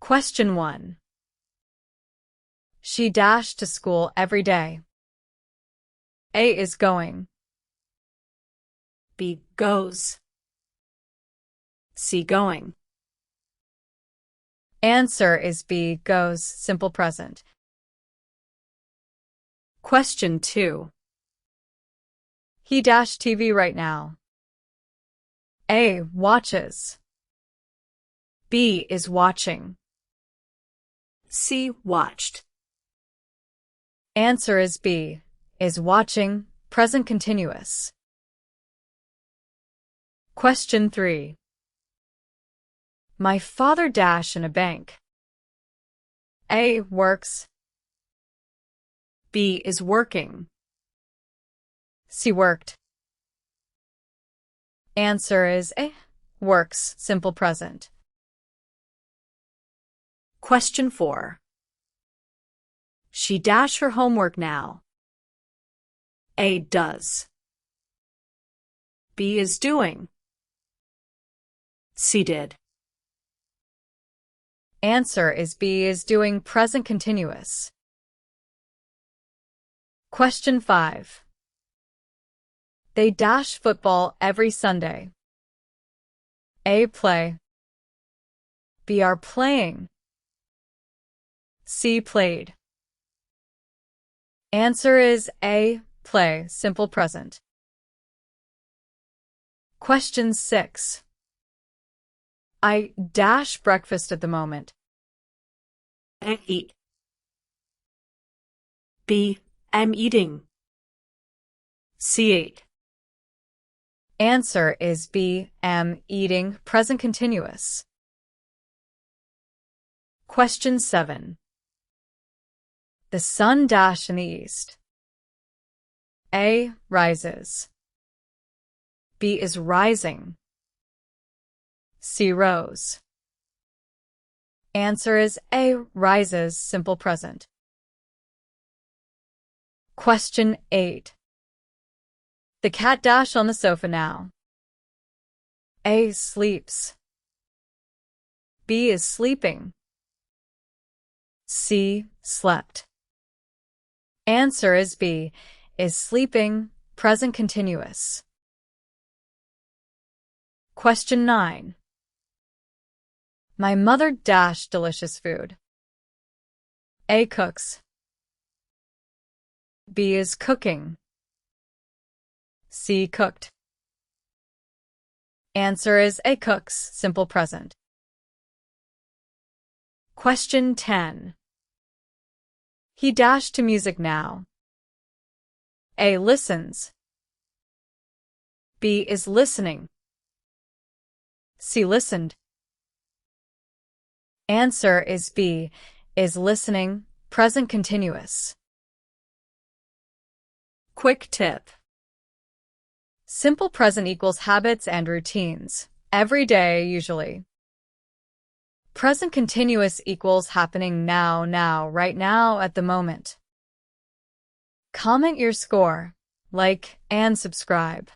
Question 1. She dashed to school every day. A is going. B goes. C going. Answer is B, goes, simple present. Question 2. He dashed TV right now. A watches. B is watching. C watched. Answer is B, is watching, present continuous. Question 3. My father dashed in a bank. A works. B is working. C worked. Answer is A, works, simple present. Question 4. She dashed her homework now. A does. B is doing. C did. Answer is B, is doing, present continuous. Question 5. They dash football every Sunday. A play. B are playing. C played. Answer is A, play, simple present. Question 6. I dash breakfast at the moment. A eat. B am eating. C ate. Answer is B, am eating, present continuous. Question 7. The sun dashed in the east. A rises. B is rising. C rose. Answer is A, rises, simple present. Question 8. The cat dashed on the sofa now. A sleeps. B is sleeping. C slept. Answer is B, is sleeping, present continuous. Question 9. My mother dashed delicious food. A cooks. B is cooking. C cooked. Answer is A, cooks, simple present. Question 10. He dashed to music now. A listens. B is listening. C listened. Answer is B, is listening, present continuous. Quick tip. Simple present equals habits and routines. Every day, usually. Present continuous equals happening now, right now, at the moment. Comment your score, like, and subscribe.